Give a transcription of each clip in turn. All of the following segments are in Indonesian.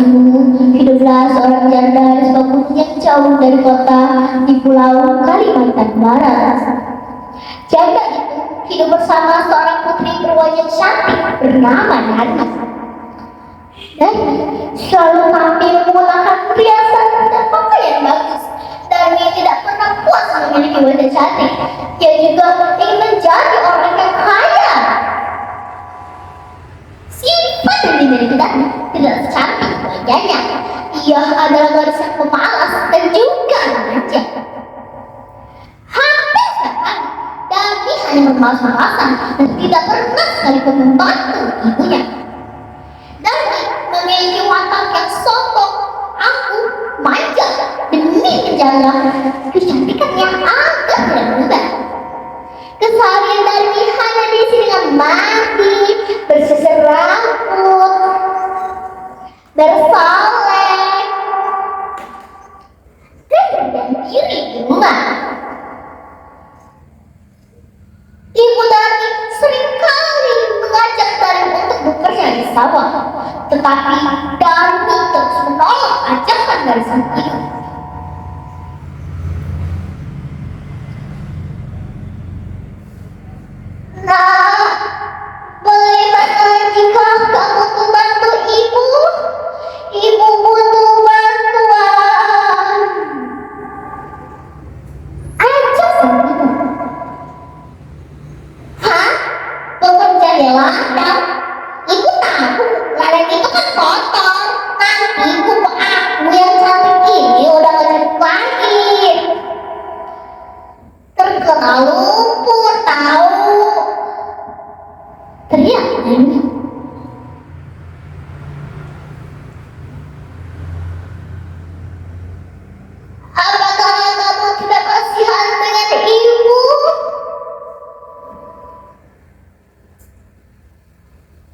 dulu, hiduplah seorang janda di sebuah bumi yang jauh dari kota di pulau Kalimantan Barat. Janda itu hidup bersama seorang putri berwajah cantik bernama Darmi. Darmi selalu tampil menggunakan perhiasan dan pakaian bagus. Darmi tidak pernah puas memiliki wajah cantik. Dia juga ingin menjadi orang yang kaya. Sifat yang dimiliki Darmi tidak secantik wajahnya. Ia adalah gadis yang pemalas dan juga manja. Hampir setiap hari Darmi hanya bermalas-malasan dan tidak pernah sekalipun membantu ibunya. Darmi memiliki watak yang sombong, angkuh, manja demi menjaga kecantikan yang agak tidak berubah. Keseharian Darmi hanya diisi dengan mandi, bersisir rambut, bersaleh, dan berdiam diri di rumah. Ibu Darmi seringkali mengajak Darmi untuk bekerja di sawah, tetapi Darmi terus menolak ajakan dari sang ibu. Nah, bagaimana jika kamu membantu ibu? Ibu butuh bantuan. Ajak sang ibu. Hah? Bekerja di ladang? Ibu tahu, ladang itu kan kotor. Nanti kuku aku yang cantik ini udah gak cantik lagi. Terkena lumpur, tahu? Teriak Darmi. Apakah kamu tidak kasihan dengan ibu?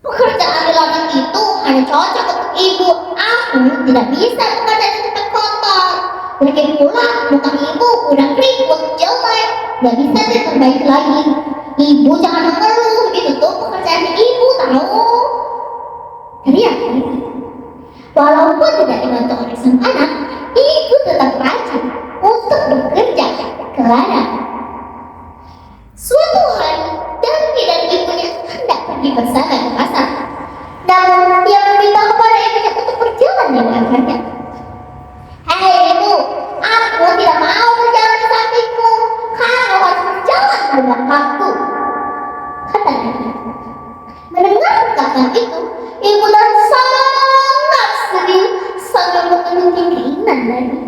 Pekerjaan di ladang itu hanya cocok untuk ibu. Aku tidak bisa bekerja di tempat kotor. Lagi pula muka ibu udah keriput, jelek, gak bisa diperbaiki lagi. Ibu jangan mengeluh, itu tuh pekerjaan ibu tahu. Teriak Darmi. Walaupun tidak dibantu oleh sang anak, ibu tetap rajin untuk bekerja ke ladang. Suatu hari, Darmi dan ibunya hendak pergi bersama ke pasar. Namun, ia meminta kepada ibunya untuk berjalan di belakangnya. Hei ibu, aku tidak mau berjalan di sampingmu. Kamu harus berjalan di belakangku, kata Darmi. Mendengar ungkapan itu, ibu Darmi sangat sedih sambil mengeluh keinginan Darmi.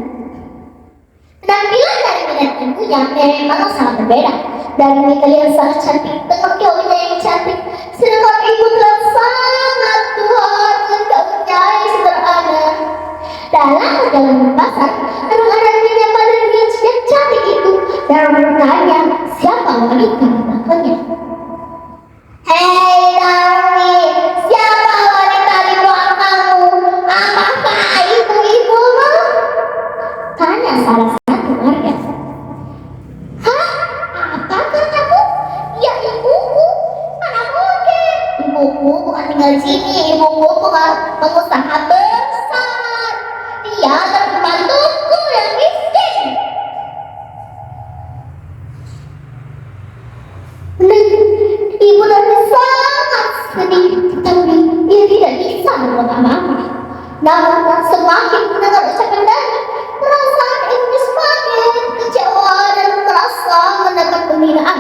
Penampilan Darmi dan ibunya memang sangat berbeda. Darmi terlihat sangat cantik dengan gaunnya yang cantik, sedangkan ibu terlihat sangat tua dengan gaunnya yang sederhana. Dalam perjalanan pasar, anak-anak menyapa Darmi yang cantik itu dan bertanya siapa wanita di belakangnya. Hei Darmi, siapa wanita di belakangmu? Apakah itu ibumu? Tanya salah satu warga. Hah? Apakah kamu? Ya ibuku. Mana mungkin? Ibuku bukan tinggal di sini. Ibuku bukan pengusaha besar. Dia adalah pembantuku yang miskin. Ibu Darmi sangat sedih, tetapi dia tidak bisa berbuat apa-apa. Namun semakin mendengar ucapan Darmi, perasaan ibunya semakin kecewa dan merasa mendapat penghinaan.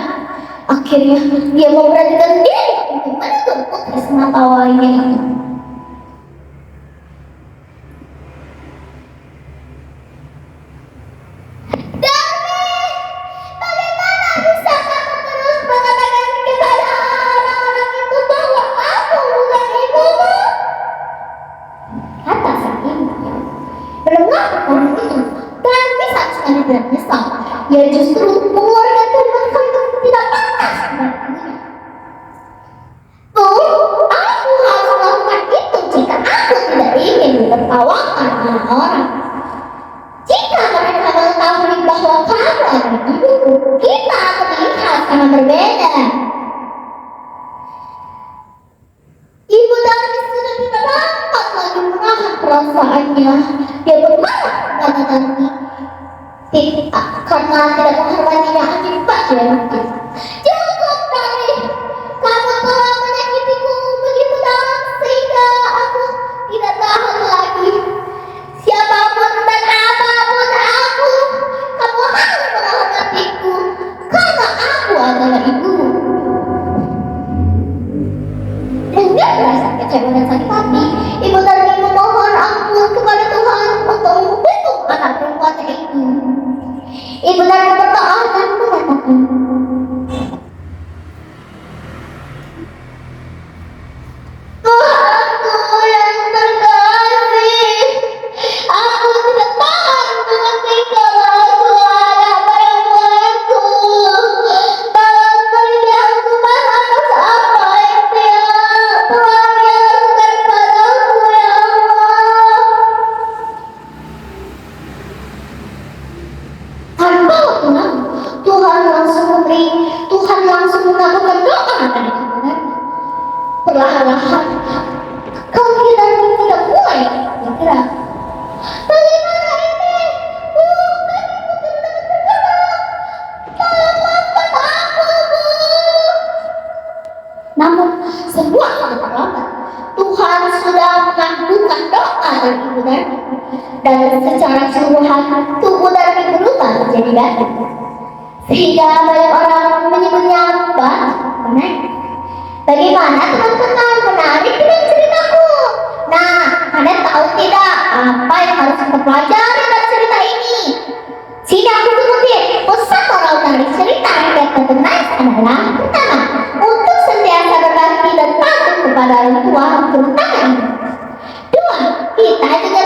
Akhirnya dia memberanikan diri untuk menegur putri semata lainnya itu. Ia justru mengeluarkan kalimat-kalimat tidak pantas kepada ibunya. Aku harus melakukan itu jika aku tidak ingin ditertawakan oleh orang. Jika mereka mengetahui bahwa kamu adalah ibuku, kita akan melihat sangat berbeda. Ibu Darmi sudah tidak dapat lagi menahan perasaan anaknya, dia bermarah kepada Tanti. Karena tidak menghormatinya akibat dia mati. Cukup Tari, kamu telah menyakitiku begitu dalam sehingga aku tidak tahan lagi. Siapapun dan apapun aku, kamu harus menghormatiku karena aku adalah ibumu. Dengan rasa kecewa dan sakit hati, Ibu Darmi memohon ampun kepada Tuhan untuk menghukum anak perempuannya itu. Ibu Darmi berdoa dan mengatakan, Tuhanku yang terkasih, aku tidak tahan dengan tingkah laku anak perempuanku. Tolong beri aku batas apa yang dia telah lakukan padaku, ya Allah. Tanpa waktu lama, Tuhan langsung mengabulkan doa dari Ibu Darmi. Perlahan-lahan, kaki Darmi tidak mulai bergerak. Bagaimana ini? Bukan ibu tidak bergerak. Tolong angkat aku, Bu. Namun, semua sudah terlambat. Tuhan sudah mengabulkan doa dari Ibu Darmi. Dan secara keseluruhan, tubuh Darmi berubah menjadi batu. Sehingga banyak orang menyebutnya batu menangis. Bagaimana teman-teman menarik dengan ceritaku? Nah, kalian tahu tidak apa yang harus kita pelajari dari cerita ini? Sini aku sebutin pesan moral dari cerita Rakyat Batu Nice adalah: pertama, untuk senantiasa berbakti dan patuh kepada orang tua terutama ibu. Dua, kita juga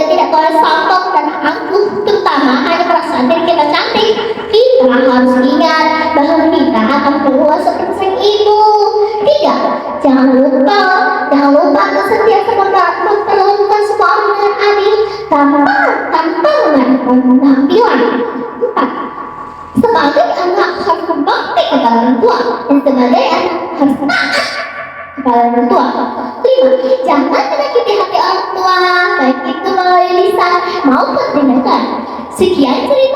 tidak boleh sombong dan angkuh, terutama hanya perasaan diri kita cantik. Kita harus ingat bahwa kita akan keluar seperti sang ibu. Tiga, jangan lupa untuk sentiasa memperlakukan semua orang dengan adil tanpa memandang penampilan. Empat, sebagai anak harus berbakti kepada orang tua, dan sebagai anak harus taat kepada orang tua. Lima, jangan menyakiti hati orang tua, baik itu melalui lisan maupun tindakan. Sekian cerita